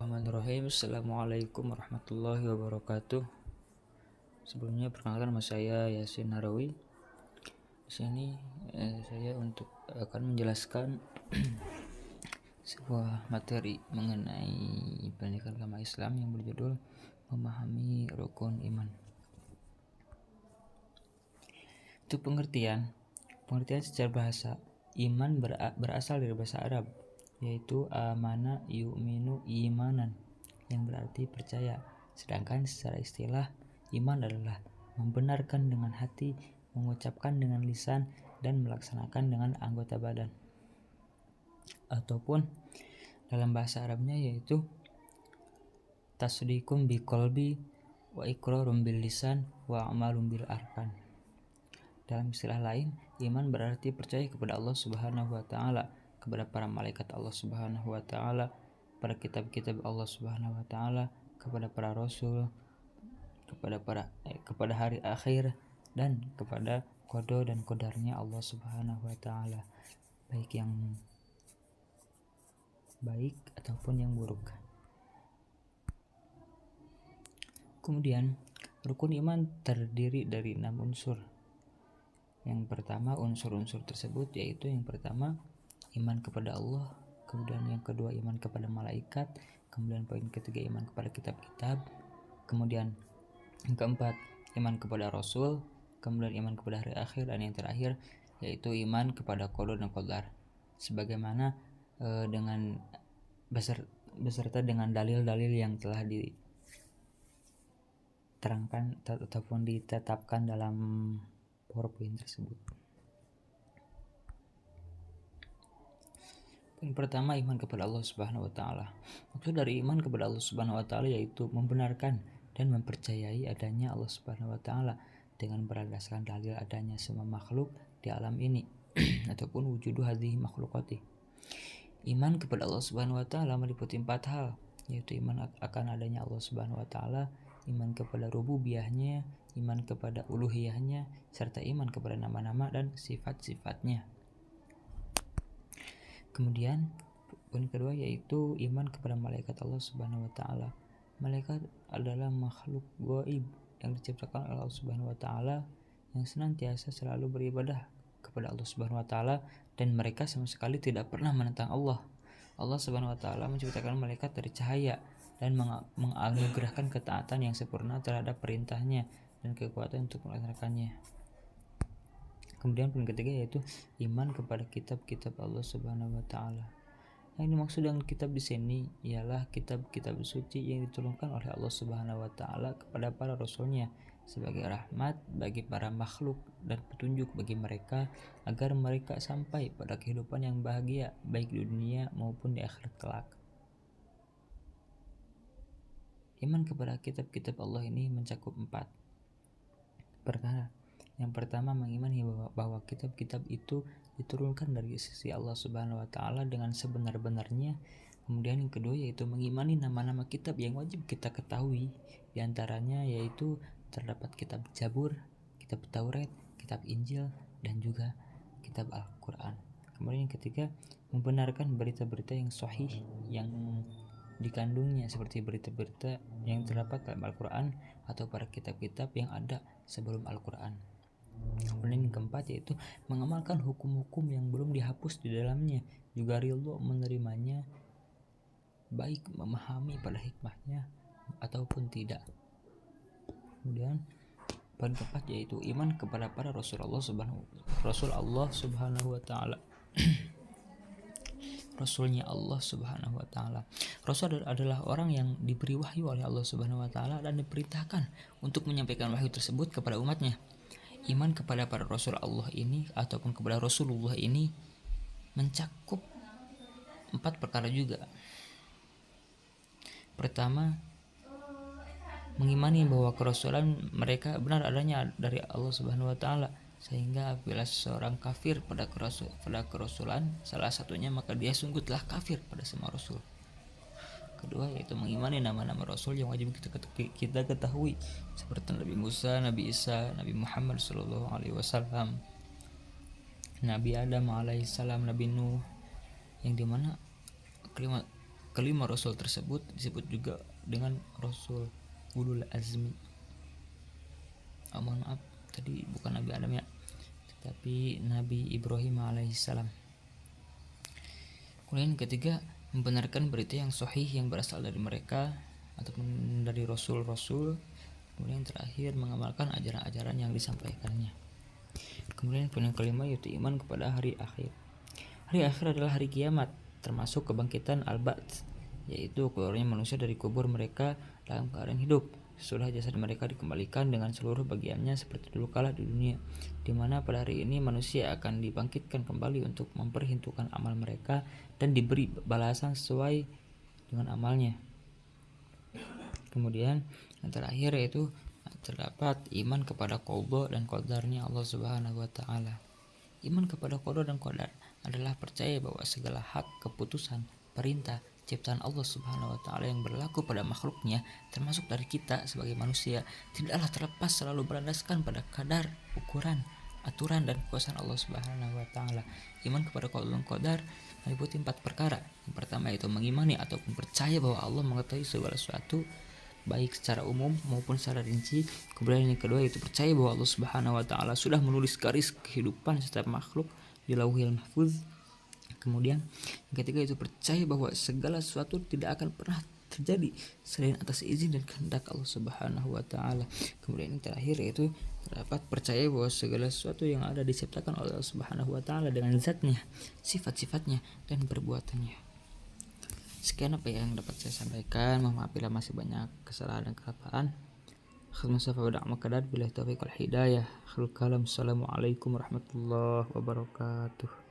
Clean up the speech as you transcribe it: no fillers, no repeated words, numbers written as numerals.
Bismillahirrahmanirrahim. Assalamualaikum warahmatullahi wabarakatuh. Sebelumnya perkenalkan nama saya Yasin Harawi. Di sini saya akan menjelaskan sebuah materi mengenai pendidikan agama Islam yang berjudul Memahami Rukun Iman. Untuk pengertian secara bahasa, iman berasal dari bahasa Arab, yaitu amana yu'minu imanan, yang berarti percaya. Sedangkan secara istilah, iman adalah membenarkan dengan hati, mengucapkan dengan lisan, dan melaksanakan dengan anggota badan. Ataupun dalam bahasa Arabnya yaitu tasdiqum biqalbi wa iqrarum bil lisan wa amalum bil arkan. Dalam istilah lain, iman berarti percaya kepada Allah Subhanahu wa taala, kepada para malaikat Allah Subhanahu wa taala, pada kitab-kitab Allah Subhanahu wa taala, kepada para rasul, kepada hari akhir, dan kepada qada dan qadarnya Allah Subhanahu wa taala, baik yang baik ataupun yang buruk. Kemudian, rukun iman terdiri dari 6 unsur. Yang pertama, unsur-unsur tersebut yaitu yang pertama iman kepada Allah, kemudian yang kedua iman kepada malaikat, kemudian poin ketiga iman kepada kitab-kitab, kemudian yang keempat iman kepada rasul, kemudian iman kepada hari akhir, dan yang terakhir yaitu iman kepada qada dan qadar, sebagaimana dengan beserta dengan dalil-dalil yang telah diterangkan ataupun ditetapkan dalam PowerPoint tersebut. Yang pertama, iman kepada Allah Subhanahu wa taala. Maksud dari iman kepada Allah Subhanahu wa taala yaitu membenarkan dan mempercayai adanya Allah Subhanahu wa taala dengan berdasarkan dalil adanya semua makhluk di alam ini ataupun wujudu hadhihi makhlukati. Iman kepada Allah Subhanahu wa taala meliputi 4 hal, yaitu iman akan adanya Allah Subhanahu wa taala, iman kepada rububiyahnya, iman kepada uluhiyahnya, serta iman kepada nama-nama dan sifat-sifatnya. Kemudian poin kedua yaitu iman kepada malaikat Allah Subhanahu wa taala. Malaikat adalah makhluk gaib yang diciptakan oleh Allah Subhanahu wa taala yang senantiasa selalu beribadah kepada Allah Subhanahu wa taala, dan mereka sama sekali tidak pernah menentang Allah. Allah Subhanahu wa taala menciptakan malaikat dari cahaya dan menganugerahkan ketaatan yang sempurna terhadap perintahnya dan kekuatan untuk melaksanakannya. Kemudian poin ketiga yaitu iman kepada kitab-kitab Allah Subhanahu wa taala. Yang dimaksud dengan kitab di sini ialah kitab-kitab suci yang diturunkan oleh Allah Subhanahu wa taala kepada para rasulnya sebagai rahmat bagi para makhluk dan petunjuk bagi mereka agar mereka sampai pada kehidupan yang bahagia baik di dunia maupun di akhirat kelak. Iman kepada kitab-kitab Allah ini mencakup 4 perkara. Yang pertama, mengimani bahwa kitab-kitab itu diturunkan dari sisi Allah Subhanahu wa taala dengan sebenar-benarnya. Kemudian yang kedua yaitu mengimani nama-nama kitab yang wajib kita ketahui. Di antaranya yaitu terdapat kitab Zabur, kitab Taurat, kitab Injil, dan juga kitab Al-Qur'an. Kemudian yang ketiga, membenarkan berita-berita yang sahih yang dikandungnya seperti berita-berita yang terdapat dalam Al-Qur'an atau pada kitab-kitab yang ada sebelum Al-Qur'an. Kemudian yang keempat yaitu mengamalkan hukum-hukum yang belum dihapus di dalamnya, juga ridho menerimanya, baik memahami pada hikmahnya ataupun tidak. Kemudian poin keempat yaitu iman kepada para Rasul Allah Subhanahu wa taala. Rasulnya Allah Subhanahu wa taala. Rasul adalah orang yang diberi wahyu oleh Allah Subhanahu wa taala dan diperintahkan untuk menyampaikan wahyu tersebut kepada umatnya. Iman kepada para Rasul Allah ini ataupun kepada Rasulullah ini mencakup 4 perkara juga. Pertama, mengimani bahwa kerasulan mereka benar adanya dari Allah Subhanahu wa taala, sehingga apabila seorang kafir pada kerasulan salah satunya, maka dia sungguh telah kafir pada semua rasul. Kedua yaitu mengimani nama-nama rasul yang wajib kita ketahui, seperti Nabi Musa, Nabi Isa, Nabi Muhammad sallallahu alaihi wasallam, Nabi Adam alaihissalam, Nabi Nuh, yang dimana kalimat kelima rasul tersebut disebut juga dengan rasul ulul azmi. Mohon maaf, tadi bukan Nabi Adam ya, tetapi Nabi Ibrahim alaihissalam. Kemudian ketiga, membenarkan berita yang sahih yang berasal dari mereka ataupun dari rasul-rasul. Kemudian terakhir, mengamalkan ajaran-ajaran yang disampaikannya. Kemudian poin yang kelima yaitu iman kepada hari akhir. Hari akhir adalah hari kiamat, termasuk kebangkitan al-ba'ts, yaitu keluarnya manusia dari kubur mereka dalam keadaan hidup sesudah jasad mereka dikembalikan dengan seluruh bagiannya seperti dulu kala di dunia, di mana pada hari ini manusia akan dibangkitkan kembali untuk memperhitungkan amal mereka dan diberi balasan sesuai dengan amalnya. Kemudian yang terakhir yaitu terdapat iman kepada qada dan qadarnya Allah Subhanahu wa taala. Iman kepada qada dan qadar adalah percaya bahwa segala hak, keputusan, perintah, ciptaan Allah Subhanahu wa taala yang berlaku pada makhluknya, termasuk dari kita sebagai manusia, tidaklah terlepas selalu berlandaskan pada kadar, ukuran, aturan dan kekuasaan Allah Subhanahu wa taala. Iman kepada qada dan qadar meliputi 4 perkara. Yang pertama itu mengimani ataupun percaya bahwa Allah mengetahui segala sesuatu baik secara umum maupun secara rinci. Kemudian yang kedua yaitu percaya bahwa Allah Subhanahu wa taala sudah menulis garis kehidupan setiap makhluk di Lauhil Mahfuz. Kemudian yang ketiga itu percaya bahwa segala sesuatu tidak akan pernah terjadi selain atas izin dan kehendak Allah Subhanahu wa taala. Kemudian yang terakhir yaitu terdapat percaya bahwa segala sesuatu yang ada diciptakan oleh Allah Subhanahu wa taala dengan zatnya, sifat-sifatnya dan perbuatannya. Sekian apa yang dapat saya sampaikan. Mohon maaf bila masih banyak kesalahan dan kelupaan. Assalamualaikum warahmatullahi wabarakatuh.